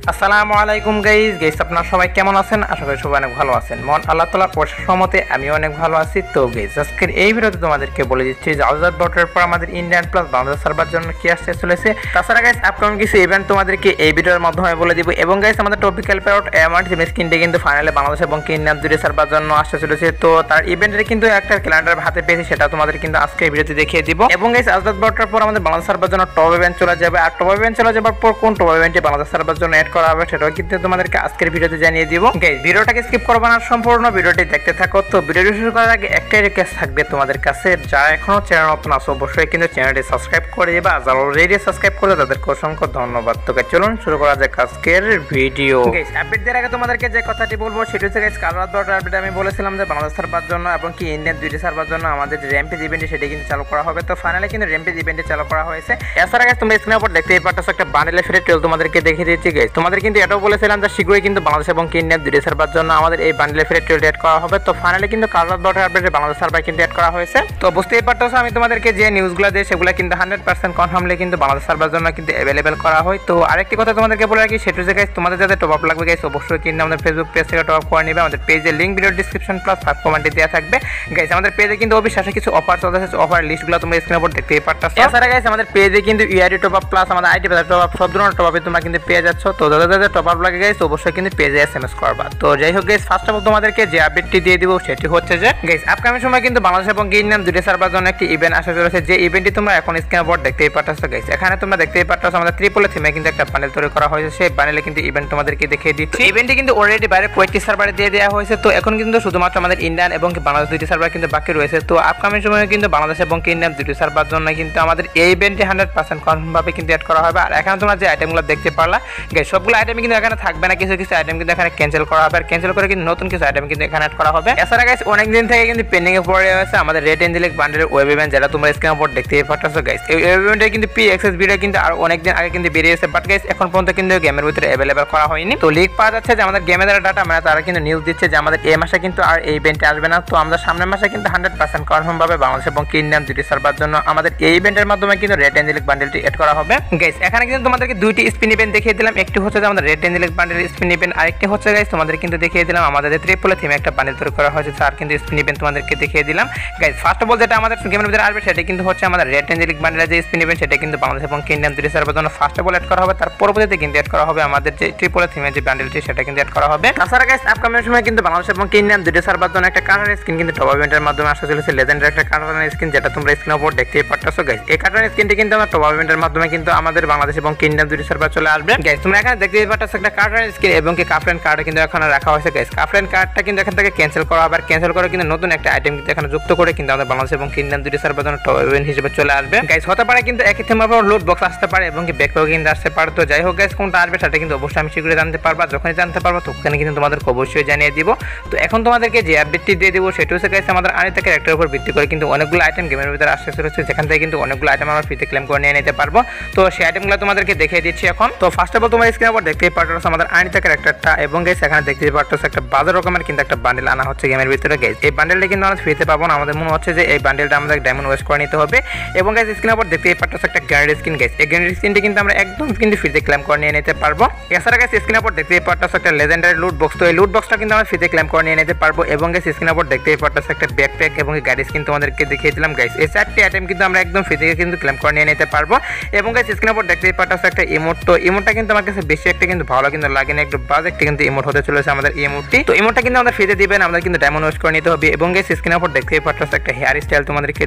আসসালামু আলাইকুম গাইস আপনারা সবাই কেমন আছেন? আশা করি সবাই অনেক ভালো আছেন। মন আল্লাহ তাআলার অশেষ রহমতে আমি অনেক ভালো আছি। তো গাইস আজকের এই ভিডিওতে তোমাদেরকে বলে দিচ্ছি যে আজাদ বটের পর আমাদের ইন্ডিয়ান প্লাস বাংলাদেশ সার্ভার জন্য কি আসতে চলেছে। তাছাড়া গাইস আপকামিং কিছু ইভেন্ট তোমাদেরকে এই ভিডিওর মাধ্যমে বলে দিব। এবং গাইস আমাদের টপিক্যাল প্যারট এমআর টিম স্ক্রিনটি কিন্তু ফাইনালে বাংলাদেশ এবং ইন্ডিয়ান দুটি সার্ভার জন্য আসতে চলেছে। তো তার ইভেন্টের কিন্তু একটা ক্যালেন্ডার হাতে পেয়েছি, সেটা তোমাদের কিন্তু আজকে এই ভিডিওতে দেখিয়ে দিব। এবং গাইস আজাদ বটের পর আমাদের বাংলাদেশ সার্ভার জন্য টপ ইভেন্ট চলে যাবে। আর টপ ইভেন্ট চলে যাবার পর কোন টপ ইভেন্টে বাংলাদেশ সার্ভার জন্য এড করা হবে সেটাও কিন্তু তোমাদেরকে আজকের ভিডিওতে জানিয়ে দিব। গাইস ভিডিওটাকে স্কিপ করবে না, সম্পূর্ণ ভিডিওটি দেখতে থাকো। তো ভিডিওটি শুরু করার আগে একটাই রিকোয়েস্ট থাকবে তোমাদের কাছে, যারা এখনো চ্যানেল নতুন আছো অবশ্যই কিন্তু চ্যানেলটি সাবস্ক্রাইব করে দিবা। আর যারা অলরেডি সাবস্ক্রাইব করে তাদেরকে অসংখ্য ধন্যবাদ। তো চলুন শুরু করা যাক আজকের ভিডিও। গাইস আপডেট দেওয়ার আগে তোমাদেরকে যে কথাটি বলবো সেটা হচ্ছে গাইস কাল রাত 12টার আপডেট আমি বলেছিলাম যে বাংলাদেশ সার্ভার জন্য এবং কি ইন্ডিয়ান দুইটি সার্ভার জন্য আমাদের যে র্যাম্পেজ ইভেন্ট সেটা কিন্তু চালু করা হবে। তো ফাইনালি কিন্তু র্যাম্পেজ ইভেন্টে চালু করা হয়েছে। এছাড়া গাইস তোমরা স্ক্রিনের উপর দেখতেই পাচ্ছ একটা বান্ডেলের ফ্রি ট্রেল তোমাদেরকে দেখিয়ে দিচ্ছি। গাইস তোমাদের কিন্তু এটাও বলেছিলাম যে শীঘ্রই কিন্তু বাংলাদেশ এবং ইন্ডিয়ান দুটি সার্ভার জন্য আমাদের এই বান্ডেলের ফ্রি ট্রেল এড করা হবে। তো ফাইনালি কিন্তু কাল রাত 12টার আপডেটে বাংলাদেশ সার্ভার কিন্তু এড করা হয়েছে। তো বুঝতেই পারছো আমি তোমাদেরকে যে নিউজগুলো দিই সেগুলো কিন্তু 100% কনফার্মলি কিন্তু বাংলাদেশ সার্ভার জন্য কিন্তু অ্যাভেলেবেল করা হয়। তো আরেকটি কথা তোমাদেরকে বলে রাখি, সেটা হচ্ছে গাইস তোমাদের যাদের টপ আপ লাগবে গাইস অবশ্যই কিন্তু আমাদের ফেসবুক পেজ থেকে টপ আপ করে নিবে। আমাদের পেজের link video description plus first কমেন্টে দেওয়া থাকবে। গাইস আমাদের পেজে কিন্তু অবিশ্বাসে কিছু অফার চলতেছে, অফার লিস্টগুলো তোমরা স্ক্রিনের উপর দেখতেই পারছো। এছাড়া গাইস আমাদের পেজে কিন্তু ইআইডি টপ আপ প্লাস আমাদের আইটি বাজার টপ আপ সব ধরনের টপ আপে তোমরা কিন্তু পেয়ে যাচ্ছ। তো যাদের টপ আপ লাগে গাইস অবশ্যই কিন্তু পেজে এসএমএস করবা। তো যাই হোক গাইস ফার্স্ট অফ অল তোমাদেরকে যে আপডেটটি দিয়ে দিব সেটি হচ্ছে যে গাইস আপকামিং সময় কিন্তু বাংলাদেশ এবং ইন্ডিয়ান দুটি সার্ভার জন্য একটি ইভেন্ট আসা চলেছে। যে ইভেন্টটি তোমরা এখন স্ক্রিনের উপর দেখতেই পাচ্ছ। গাইস এখানে তোমরা দেখতেই পাচ্ছ আমাদের ত্রিপল থিমে কিন্তু একটা প্যানেল তৈরি করা হয়েছে। সেই প্যানেলে কিন্তু ইভেন্ট তোমাদেরকে দেখিয়ে দিচ্ছি। ইভেন্টটি কিন্তু অলরেডি বাইরে কয়েকটি সার্ভারে দিয়ে দেওয়া হয়েছে। তো এখন কিন্তু শুধুমাত্র আমাদের ইন্ডিয়ান এবং বাংলাদেশ দুটি সার্ভার কিন্তু বাকি রয়েছে। তো আপকামিং সময়ে কিন্তু বাংলাদেশ এবং ইন্ডিয়ান দুটি সার্ভার জন্য কিন্তু আমাদের এই ইভেন্টটি 100% কনফার্ম ভাবে কিন্তু এড করা হবে। আর এখানে তোমরা যে আইটেমগুলো দেখতে পারলা গাইস সবগুলো আইটেম কিন্তু এখানে থাকবে না, কিছু কিছু আইটেম কিন্তু এখানে ক্যান্সেল করা হবে। আর ক্যান্সেল করে কিন্তু নতুন কিছু আইটেম কিন্তু এখানে এড করা হবে। এছাড়া গাইস অনেক দিন থেকে কিন্তু পেন্ডিং এ পড়ে আছে আমাদের রেড এঞ্জেলিক বান্ডেলের ওয়েব ইভেন্ট, যেটা তোমরা স্ক্রিনের উপর দেখতেই পাচ্ছ। গাইস এই ওয়েব ইভেন্টে কিন্তু পি অ্যাক্সেস ভিডিও কিন্তু আর অনেক দিন আগে কিন্তু বেরিয়েছে, বাট গাইস এখন পর্যন্ত কিন্তু গেমের ভিতরে অ্যাভেলেবল করা হয়নি। তো লিক পাওয়া যাচ্ছে যে আমাদের গেমের ডাটা মানে তারা কিন্তু নিউজ দিচ্ছে যে আমাদের এই মাসে কিন্তু আর এই ইভেন্টে আসবে না। তো আমরা সামনের মাসে কিন্তু 100% কনফার্ম ভাবে বাংলাদেশ এবং ইন্ডিয়ান দুটি সার্ভার জন্য আমাদের এই ইভেন্টের মাধ্যমে কিন্তু রেড এঞ্জেলিক বান্ডেলটি এড করা হবে। গাইস এখানে কিন্তু তোমাদেরকে দুইটি স্পিন ইভেন্ট দেখিয়ে দিলাম। একটি হচ্ছে যে আমাদের রেড এঞ্জেলিক বান্ডেলের স্পিন ইভেন্ট, আরেকটি হচ্ছে গাইস তোমাদের কিন্তু দেখিয়ে দিলাম আমাদের যে ট্রিপল থিমে একটা বান্ডেল তৈরি করা হয়েছে তার কিন্তু স্পিন ইভেন্ট তোমাদেরকে দেখিয়ে দিলাম। গাইস ফার্স্ট অফ অল যেটা আমাদের গেমের ভিতরে আসবে সেটা কিন্তু হচ্ছে আমাদের রেড এঞ্জেলিক বান্ডেলের যে স্পিন ইভেন্ট সেটা কিন্তু বাংলাদেশ এবং ইন্ডিয়ান দুটি সার্ভার জন্য ফার্স্ট অফ অল এড করা হবে। তার পরবর্তীতে কিন্তু এড করা হবে আমাদের যে ট্রিপল থিমের যে বান্ডেলটি সেটা কিন্তু এড করা হবে। তাছাড়া গাইস আপকামিং সময় কিন্তু বাংলাদেশ এবং ইন্ডিয়ান দুটি সার্ভার জন্য একটা কার্টন স্কিন কিন্তু টপ ইভেন্টের মাধ্যমে আসা চলেছে। লেজেন্ডারি একটা কার্টন স্কিন যেটা তোমরা স্ক্রিনের উপর দেখতেই পাচ্ছো। গাইস এই কার্টন স্কিনটি কিন্তু আমরা টপ ইভেন্টের মাধ্যমে কিন্তু আমাদের বাংলাদেশ এবং ইন্ডিয়ান দুটি সার্ভার চলে আসবে। গাইস তোমরা এখানে দেখতেই পাচ্ছ একটা কার্টন স্কিন এবং কি কাফলেন কার্ড কিন্তু এখানে রাখা হয়েছে। গাইস কাফলেন কার্ডটা কিন্তু এখান থেকে ক্যান্সেল করা হবে। আর ক্যান্সেল করে কিন্তু নতুন একটা আইটেম কিন্তু এখানে যুক্ত করে কিন্তু আমাদের বাংলাদেশ এবং ইন্ডিয়ান দুটি সার্ভার জন্য টপ ইভেন্ট হিসেবে চলে আসবে। গাইস হতে পারে কিন্তু একই থিমের উপর লুট বক্স আসতে পারে এবং কি ব্যাকপ্যাক কিন্তু আসতে পারে। তো যাই হোক গাইস কোনটা আসবে সেটা কিন্তু অবশ্যই আমি শীঘ্রই জানতে পারবা। যখনই জানতে পারবো তখন কিন্তু তোমাদেরকে অবশ্যই জানিয়ে দিব। তো এখন তোমাদেরকে যে আপডেটটি দিয়ে দিব সেটা হচ্ছে গাইস আমাদের আনিতা ক্যারেক্টারের উপর ভিত্তি করে কিন্তু অনেকগুলো আইটেম গেমের ভিতরে আসতে চলেছে, যেখান থেকে কিন্তু অনেকগুলো আইটেম আমরা ফ্রিতে ক্লেম করে নিয়ে নিতে পারবো। তো সেই আইটেমগুলো তোমাদেরকে দেখিয়ে দিচ্ছি এখন। তো ফার্স্ট অফ অল তোমার স্ক্রিনের উপর দেখতেই পাচ্ছ আমাদের আনিতা ক্যারেক্টারটা এবং গাইস এখানে দেখতেই পাচ্ছ একটা বাজার রকমের কিন্তু একটা বান্ডেল আনা হচ্ছে গেমের ভিতরে। গাইস এই বান্ডেলটা কিন্তু আমরা ফ্রিতে পাবো না, আমাদের মনে হচ্ছে যে এই বান্ডেলটা আমাদের ডায়মন্ড ওয়েস্ট করে নিতে হবে। এবং গাইস স্ক্রিনের উপর দেখতেই পাচ্ছ একটা গ্যারেন্টি স্কিন। গাইস এই গ্যারেন্টি স্কিনটি কিন্তু আমরা একদম কিন্তু ফ্রিতে ক্লেম করে নিয়ে নিতে পারবো। এছাড়া গাইস স্ক্রিনের উপর দেখতেই পাচ্ছ একটা লেজেন্ডারি লুট বক্স, তো এই লুট বক্সটা কিন্তু আমরা ফ্রিতে ক্লেম করে নিয়ে নিতে পারবো। এবং গাইস স্ক্রিনের উপর দেখতেই পাচ্ছ একটা ব্যাকপ্যাক এবং গাড়ি স্কিন তোমাদেরকে দেখিয়ে দিলাম। গাইস এই চারটি আইটেম কিন্তু আমরা একদম ফ্রিতে কিন্তু ক্লেম করে নিয়ে নিতে পারবো। এবং গাইস স্ক্রিনের উপর দেখতেই পাচ্ছ একটা ইমোট, তো ইমোটটা কিন্তু আমার কাছে বেশি একটা কিন্তু ভালো কিন্তু লাগে না, একটু বাজ একটা কিন্তু ইমোট হতে চলেছে আমাদের ইমোটটি। তো ইমোটটা কিন্তু আমাদের ফ্রিতে দিবেন, আমাদের কিন্তু ডায়মন্ড ওয়েস্ট করে নিতে হবে। এবং গাইস স্ক্রিনের উপর দেখতেই পাচ্ছ একটা হেয়ার স্টাইল তোমাদেরকে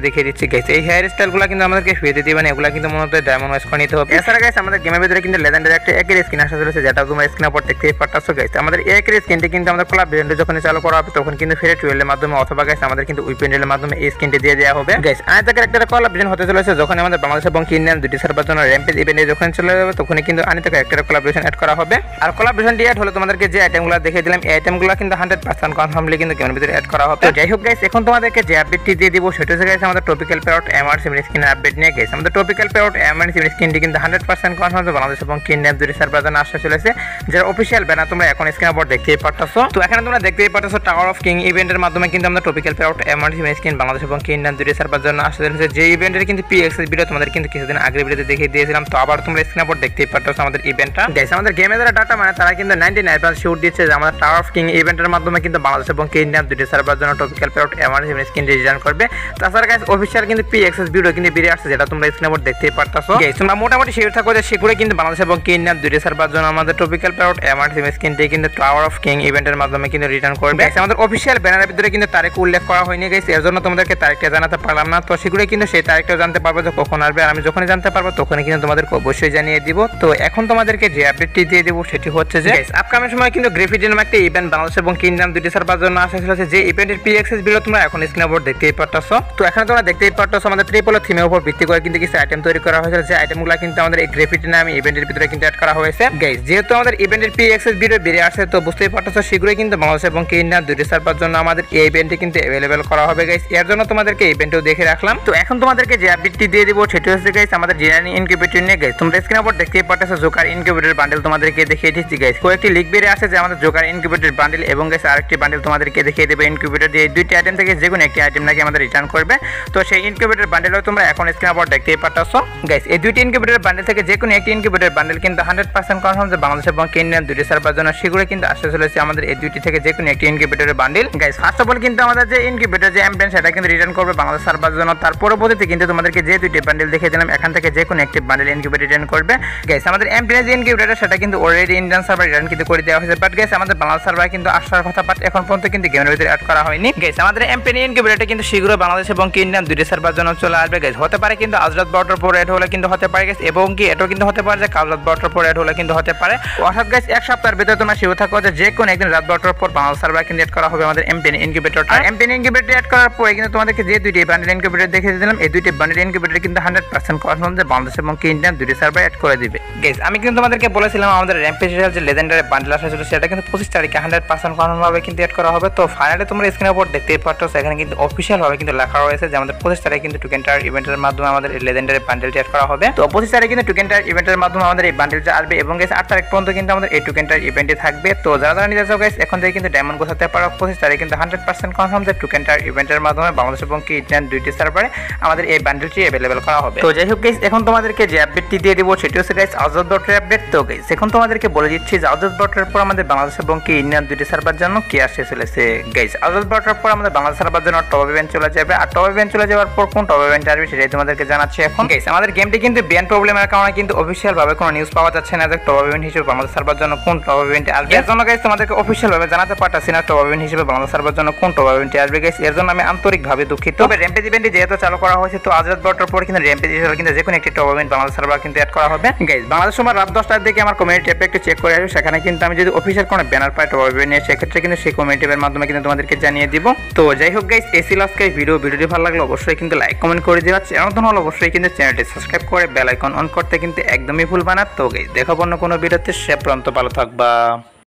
দেখিয়ে দিচ্ছি। গাইস এই হেয়ার স্টাইলগুলো কিন্তু আমাদেরকে ফ্রিতে দিবেন, এগুলা কিন্তু মূলত ডায়মন্ড ওয়েস্ট করে নিতে হবে। এছাড়া গাইস আমাদের গেমের ভিতরে কিন্তু লেজেন্ডারি একটা একের স্কিন আসা চলেছে, যেটা তোমরা স্ক্রিনের উপর দেখতেই পাচ্ছ। গাইস আমাদের এই একের স্কিনটি কিন্তু আমাদের কোলাব ইভেন্টে যখন চালু করা হবে তখন কিন্তু ফ্রি টুয়েলের মাধ্যমে অথবা গাইস আমাদের কিন্তু উইপেন্ডেলের মাধ্যমে এই স্কিনটি দিয়ে দেওয়া হবে। গাইস আনিতা ক্যারেক্টারের কোলাব ইভেন্ট হতে চলেছে যখন আমাদের বাংলাদেশ এবং ইন্ডিয়ান দুটি সার্ভার জন্য র্যাম্পেজ ইভেন্টে যখন চলে যাবে তখনই কিন্তু আনিতা ক্যারেক্টারের কোলাবরেশন এড করা হবে। আর কোলাবরেশনটি এড হলে তোমাদেরকে যে আইটেমগুলো দেখিয়ে দিলাম এই আইটেমগুলো কিন্তু 100% কনফার্মলি কিন্তু গেমের ভিতরে এড করা হবে। তো যাই হোক গাইস এখন তোমাদেরকে যে আপডেটটি দিয়ে দিব সেটা হচ্ছে গাইস আমাদের টপিক্যাল প্যারট এমআর সিম স্কিনের আপডেট নিয়ে। গাইস আমাদের টপিক্যাল প্যারট এমআর সিম স্কিনটি কিন্তু 100% কনফার্ম বাংলাদেশ এবং ইন্ডিয়ান দুটি সার্ভার জন্য আসতে চলেছে, যার অফিশিয়াল ব্যানার তোমরা এখন স্ক্রিনের উপর দেখতেই পাচ্ছ। তো এখানে তোমরা দেখতেই পাচ্ছ টাওয়ার অফ কিং ইভেন্টের মাধ্যমে কিন্তু আমরা টপিক্যাল প্যারট এমআর সিম স্কিন বাংলাদেশ এবং ইন্ডিয়ান দুটি সার্ভার জন্য আসতে চলেছে। যে ইভেন্টের কিন্তু পি এক্সেস ভিডিও তোমাদের কিন্তু কিছুদিন আগে ভিডিওতে দেখিয়ে দিয়েছিলাম। তো আবার তোমরা স্ক্রিনের উপর দেখতেই পাচ্ছ আমাদের ইভেন্টটা। গাইস গাইস আমাদের গেমে যারা ডাটা মানে তারা কিন্তু 99% শিওর দিচ্ছে যে আমাদের টাওয়ার অফ কিং ইভেন্টের মাধ্যমে কিন্তু বাংলাদেশ এবং ইন্ডিয়ান দুটি সার্ভার জন্য topical parrot emergency skin return করবে। তাছাড়া গাইস অফিশিয়াল কিন্তু প্রি অ্যাক্সেস ভিডিও কিন্তু বেরিয়ে আসছে, যেটা তোমরা স্ক্রিনে উপর দেখতেই পারতাছো। গাইস তোমরা মোটামুটি শিওর থাকো যে শীঘ্রই কিন্তু বাংলাদেশ এবং ইন্ডিয়ান দুটি সার্ভার জন্য আমাদের টপিক্যাল প্যারট এমার্জেন্সি স্কিনটি কিন্তু টাওয়ার অফ কিং ইভেন্টের মাধ্যমে কিন্তু রিটার্ন করবে। গাইস আমাদের অফিশিয়াল ব্যানারের ভিতরে কিন্তু তারিখ উল্লেখ করা হয়নি গাইস, এর জন্য তোমাদেরকে তারিখটা জানাতে পারলাম না। তো শীঘ্রই কিন্তু সেই তারিখটা জানতে পারবো যে কখন আসবে, আর আমি যখনই জানতে পারবো তখনই কিন্তু তোমাদেরকে অবশ্যই জানিয়ে দিব। তো এখন তোমাদেরকে যে আপডেটটি দিয়ে দেবো সেটি হচ্ছে যে আপকামিং সময় কিন্তু গ্রাফিটি নামে একটা ইভেন্ট বাংলাদেশ এবং ইন্ডিয়ান দুটি সার্ভার জন্য আসা ছিল, যে ইভেন্টের প্রি অ্যাক্সেস ভিডিও তোমরা এখন স্ক্রিনের উপর দেখতেই পারতাছো। তো এখন তোমরা দেখতেই পারতাছো আমাদের ট্রিপল থিমের উপর ভিত্তি করে কিন্তু কিছু আইটেম তৈরি করা হয়েছে, যে আইটেমগুলো কিন্তু আমাদের এই গ্রাফিটি নামে ইভেন্টের ভিতরে কিন্তু অ্যাড করা হয়েছে। গাইস যেহেতু আমাদের ইভেন্টের প্রি অ্যাক্সেস ভিডিও বেরিয়ে আসছে, তো বুঝতেই পারতাছো শীঘ্রই কিন্তু বাংলাদেশ এবং ইন্ডিয়ান দুটি সার্ভার জন্য আমাদের এই ইভেন্টটি কিন্তু অ্যাভেলেবল করা হবে গাইস। এর জন্য তোমাদেরকে ইভেন্টও দেখে রাখলাম। তো এখন তোমাদেরকে যে আপডেটটি দিয়ে দিব সেটি হচ্ছে গাইস আমাদের জিরানি ইনকিউবেটর নিয়ে। গাইস তোমরা স্ক্রিনের উপর দেখতেই পারতাছো জোকার ইনকিউবেটর বান্ডেল তোমাদেরকে দেখিয়ে দিচ্ছি গাইস। কয়েকটি লিক বেরিয়ে আসে যে আমাদের জোকার ইনকিউবেটর বান্ডেল এবং গাইস আরেকটি বান্ডেল তোমাদেরকে দেখিয়ে দেবে ইনকিউবেটর দিয়ে। এই দুইটি আইটেম থেকে যে কোনো একটি আইটেম নাকি আমাদের রিটার্ন করবে। তো সেই ইনকিউবেটর বান্ডেলও তোমরা এখন স্ক্রিনের উপর দেখতেই পারতাছো গাইস। এই দুইটি ইনকিউবেটর বান্ডেল থেকে যে কোনো একটি ইনকিউবেটর বান্ডেল কিন্তু 100% কনফার্ম যে বাংলাদেশ এবং ইন্ডিয়ান দুটি সার্ভার জন্য শীঘ্রই কিন্তু আসতে চলেছে আমাদের এই দুইটি থেকে যে কোনো একটি ইনকিউবেটরের bundle. Guys first of all কিন্তু আমাদের যে ইনকিউবেটর যে এমপ্লেন সেটা কিন্তু রিটার্ন করবে বাংলাদেশ সার্ভার জন্য। তার পরবর্তীতে কিন্তু তোমাদেরকে যে দুইটি বান্ডেল দেখিয়ে দিলাম এখান থেকে যে কোনো একটি বান্ডেল ইনকিউবেটর রিটার্ন করবে। গাইস আমাদের এমপ্লেন যে ইনকিউবেটর সেটা কিন্তু অলরেডি ইন্ডিয়ান সার্ভার রিটার্ন কিন্তু করে দেওয়া হয়েছে, বাট গাইস আমাদের বাংলাদেশ সার্ভার কিন্তু আসার কথা, বাট এখন পর্যন্ত কিন্তু গেমের ভিতরে অ্যাড করা হয়নি। গাইস আমাদের এমপ্লেন ইনকিউবেটরটা কিন্তু শীঘ্রই বাংলাদেশ এবং ইন্ডিয়ান দুটি সার্ভার জন্য চলে আসবে গাইস। হতে পারে কিন্তু আজরাত বর্ডার পর অ্যাড হলে কিন্তু হতে পারে গাইস, এবং কি এটাও কিন্তু হতে পারে যে কাল রাত বর্ডার পর অ্যাড হলে কিন্তু হতে পারে। অর্থাৎ গাইস এক সপ্তাহের ভিতরে তোমরা শিওর থাকো যে কোনো একদিন রাত বর্ডার পর বাংলাদেশ সার্ভার কিন্তু অ্যাড করা হবে আমাদের এমপ্লেন ইনকিউবেটরটা। আর এমপ্লেন ইনকিউবেটর অ্যাড করার পরে কিন্তু তোমাদেরকে যে দুইটি বান্ডেল ইনকিউবেটর দেখিয়ে দিলাম, এই দুইটি বান্ডেল ইনকিউবেটর কিন্তু 100% কনফার্ম যে বাংলাদেশ এবং ইন্ডিয়ান দুটি সার্ভার অ্যাড করে দিবে। গাইস আমি কিন্তু তোমাদেরকে বলেছিলাম আমাদের র্যাম্পেজ যে লেজেন্ডারি বান্ডেল আসা ছিল সেটা কিন্তু 25 তারিখে 100% কনফার্ম ভাবে কিন্তু অ্যাড করা হবে। তো ফাইনালি তোমরা স্ক্রিনের উপর দেখতেই পাচ্ছো এখানে কিন্তু অফিশিয়াল ভাবে কিন্তু লেখা রয়েছে যে আমাদের 25 তারিখে কিন্তু টোকেন টাওয়ার ইভেন্টের মাধ্যমে আমাদের এই লেজেন্ডারি বান্ডেলটি অ্যাড করা হবে। তো 25 তারিখে কিন্তু টোকেন টাওয়ার ইভেন্টের মাধ্যমে আমাদের এই বান্ডেলটা আসবে, এবং গাইস 8 তারিখ পর্যন্ত কিন্তু আমাদের এই টোকেন টাওয়ার ইভেন্টে থাকবে। তো যারা নিতে চাও গাইস এখন থেকে কিন্তু ডায়মন্ড গোছাতে পারো। 25 তারিখে কিন্তু 100% কনফার্ম যে টোকেন টাওয়ার ইভেন্টের মাধ্যমে বাংলাদেশ এবং ইন্ডিয়ান দুইটি সার্ভারে আমাদের এই বান্ডেলটি অ্যাভেলেবল করা হবে। তো যাই হোক গাইস এখন তোমাদেরকে যে আপডেটটি দিয়ে দেব সেটি হচ্ছে গাইস আজাদ বটের আপডেট। তো গাইস এখন তোমাদেরকে বলে দিচ্ছি যে আজাদ বটের পর আমাদের বাংলাদেশ এবং ইন্ডিয়ান দুইটি সার্ভার জন্য কি আসতে চলেছে। গাইস আজাদ বটের পর আমাদের বাংলাদেশ সার্ভার জন্য টপ ইভেন্ট চলে যাবে, আর টপ ইভেন্ট চলে যাওয়ার পর কোন টপ ইভেন্ট আসবে সেটাই তোমাদেরকে জানাচ্ছি এখন। গাইস আমাদের গেমটি কিন্তু ব্যান প্রবলেমের কারণে কিন্তু অফিশিয়াল ভাবে কোনো নিউজ পাওয়া যাচ্ছে না যে টপ ইভেন্ট হিসেবে বাংলাদেশ সার্ভার জন্য কোন টপ ইভেন্ট আসবে। এর জন্য গাইস তোমাদেরকে অফিশিয়াল ভাবে জানাতে পারতাছি না টপ ইভেন্ট হিসেবে বাংলাদেশ সার্ভার জন্য কোন টপ ইভেন্ট আসবে গাইস, এর জন্য আমি আন্তরিকভাবে দুঃখিত। তবে র্যাম্পেজ ইভেন্টটি যেহেতু চালু করা হয়েছে, তো আজাদ বটের পর কিন্তু র্যাম্পেজ হিসেবে কিন্তু যে কোনো একটি টপ ইভেন্ট বাংলাদেশ সার্ভার কিন্তু অ্যাড করা হবে। গাইস বাংলাদেশ সময় রাত 10টার দিকে আমার কমিউনিটি ট্যাবে একটু চেক করে আসবে, সেখানে কিন্তু আমি যদি অফিশিয়াল কোনো ব্যানার পাই টপ ইভেন্ট নিয়ে সেক্ষেত্রে কিন্তু সেই কমিউনিটি ট্যাবের মাধ্যমে কিন্তু তোমাদেরকে জানিয়ে দিব। তো যাই হোক গাইস এই ছিল আজকের ভিডিওটি ভালো লাগলে অবশ্যই কিন্তু লাইক কমেন্ট করে দিবা, চ্যানেল হলে অবশ্যই কিন্তু চ্যানেলটি সাবস্ক্রাইব করে বেল আইকন অন করতে কিন্তু একদমই ভুলবা না। তো গাইস দেখাবো অন্য কোনো ভিডিওতে, সে পর্যন্ত ভালো থাকবা।